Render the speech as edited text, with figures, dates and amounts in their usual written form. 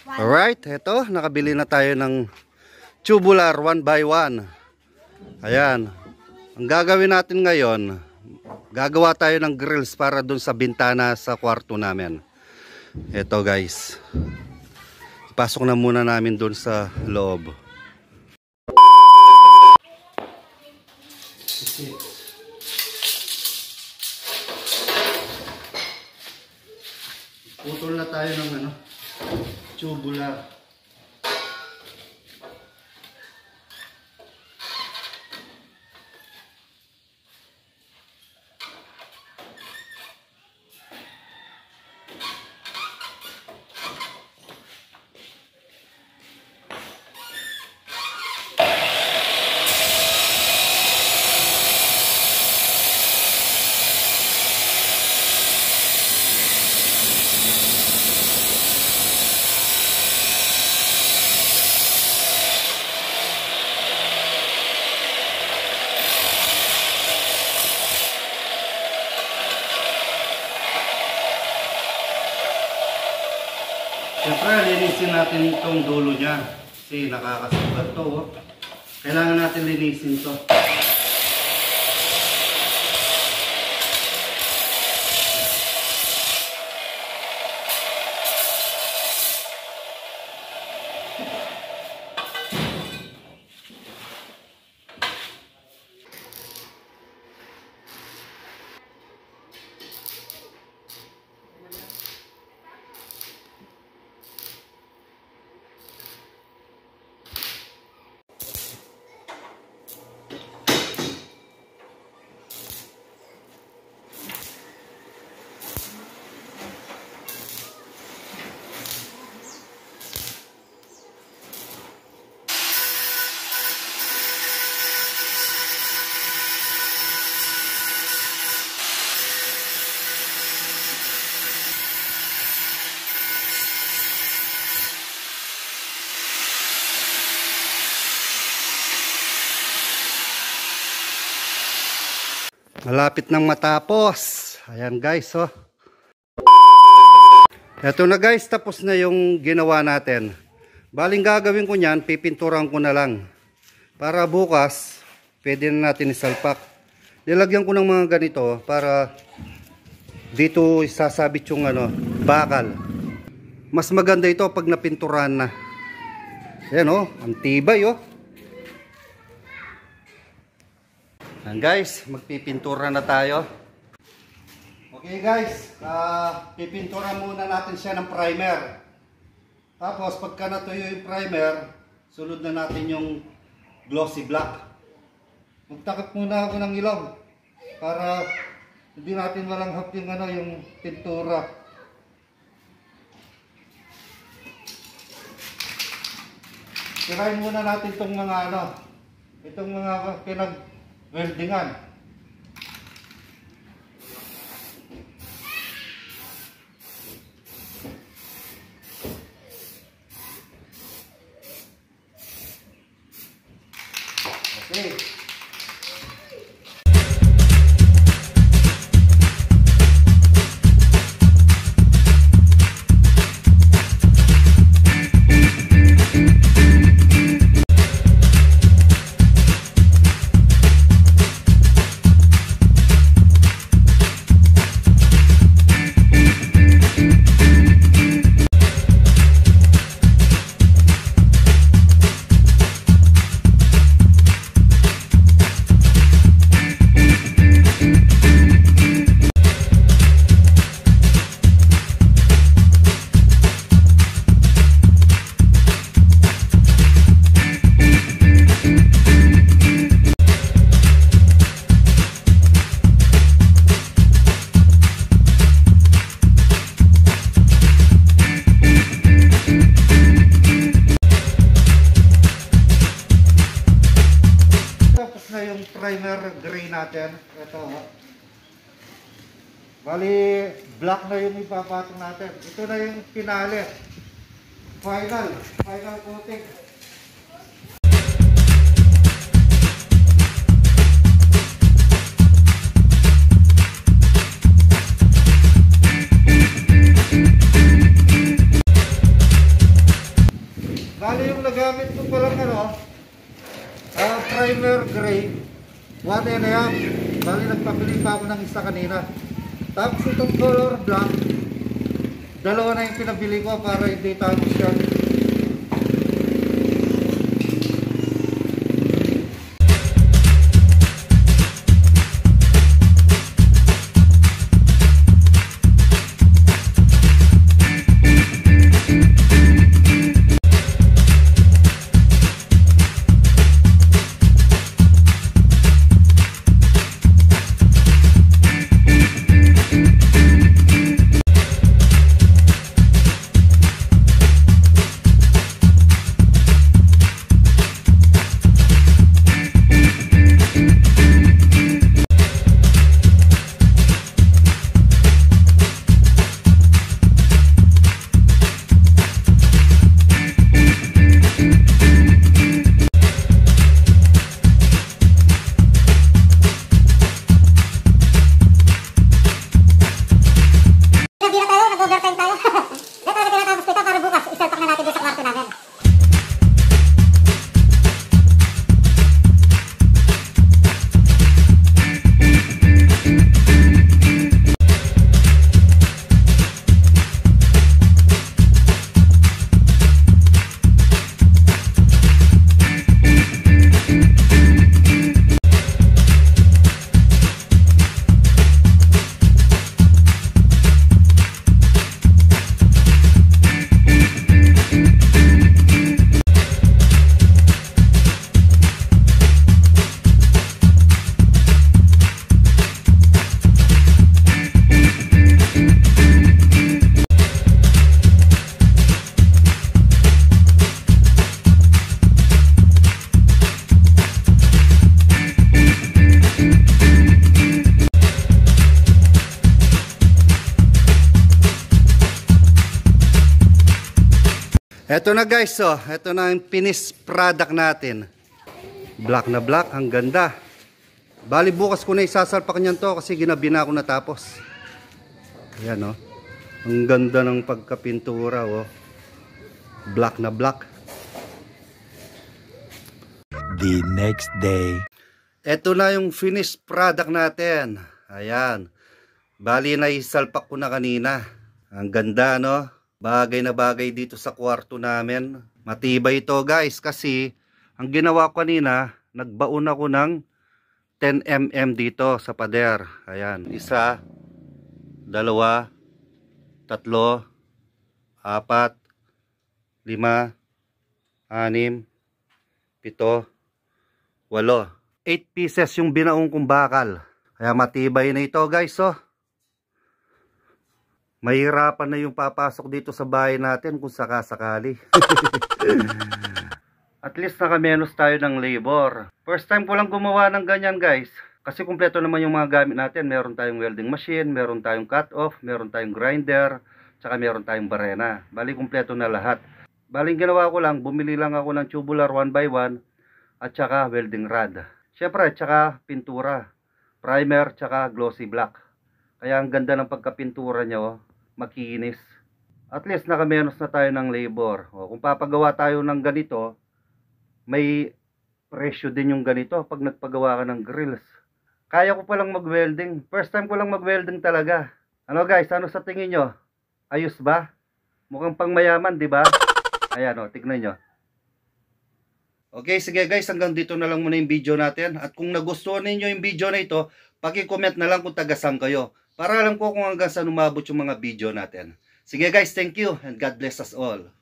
Alright, eto, nakabili na tayo ng tubular 1x1. Ayan. Ang gagawin natin ngayon, gagawa tayo ng grills para dun sa bintana sa kwarto namin. Eto guys. Ipasok na muna namin dun sa loob. Putol na tayo ng tubular. Siyempre, linisin natin itong dulo niya kasi nakakasugat to. Oh. Kailangan natin linisin to. Malapit nang matapos. Ayan guys, oh. Eto na guys, tapos na yung ginawa natin. Baling gagawin ko niyan, pipinturan ko na lang. Para bukas, pwede na natin isalpak. Nilagyan ko ng mga ganito para dito isasabit yung bakal. Mas maganda ito pag napinturan na. Ayan oh, ang tibay oh. Ayan guys, magpipintura na tayo. Okay guys, pipintura muna natin siya ng primer. Tapos pagka natuyo yung primer, sunod na natin yung glossy black. Magtakip muna ako ng ilog para hindi natin malanghap yung yung pintura. Tirahin muna natin itong mga itong mga weldingan. Okay. Primer gray natin. Ito. Bali, black na yung ipapatong natin. Ito na yung finale. Final coating. Bali yung nagamit ko palang primer gray, 1.5. Bali nagpabili pa ako ng isa kanina. Tapos itong color black, dalawa na yung pinabili ko para hindi tapos yan. Eto na guys, eto na yung finished product natin. Black na black, ang ganda. Bali bukas ko na isasalpak niyan to kasi ginabi na ako natapos. Ayan ang ganda ng pagkapintura Black na black. The next day. Eto na yung finished product natin. Ayan. Bali na isalpak ko na kanina. Ang ganda Bagay na bagay dito sa kwarto namin. Matibay ito guys kasi ang ginawa ko kanina, nagbaon ako ng 10 mm dito sa pader. Ayan, 1, 2, 3, 4, 5, 6, 7, 8, 8 pieces yung binaong kong bakal. Kaya matibay na ito guys Mahirapan na yung papasok dito sa bahay natin kung sakasakali. At least nakamenos tayo ng labor. First time ko lang gumawa ng ganyan guys. Kasi kumpleto naman yung mga gamit natin. Meron tayong welding machine, meron tayong cut-off, meron tayong grinder, tsaka meron tayong barena. Bali kumpleto na lahat. Bali ginawa ko lang, bumili lang ako ng tubular 1x1 at tsaka welding rod. Syempre, tsaka pintura, primer, tsaka glossy black. Kaya ang ganda ng pagkapintura niya makinis. At least nakamenos na tayo ng labor. Kung papagawa tayo ng ganito, may presyo din yung ganito pag nagpagawa ka ng grills. Kaya ko palang mag-welding. First time ko lang mag-welding talaga. Ano guys, ano sa tingin nyo? Ayos ba? Mukhang pang mayaman, di ba? Ayan tignan nyo. Okay, sige guys, hanggang dito na lang muna yung video natin. At kung nagustuhan ninyo yung video na ito, paki-comment na lang kung taga-saan kayo. Para alam ko kung hanggang saan umabot yung mga video natin. Sige guys, thank you and God bless us all.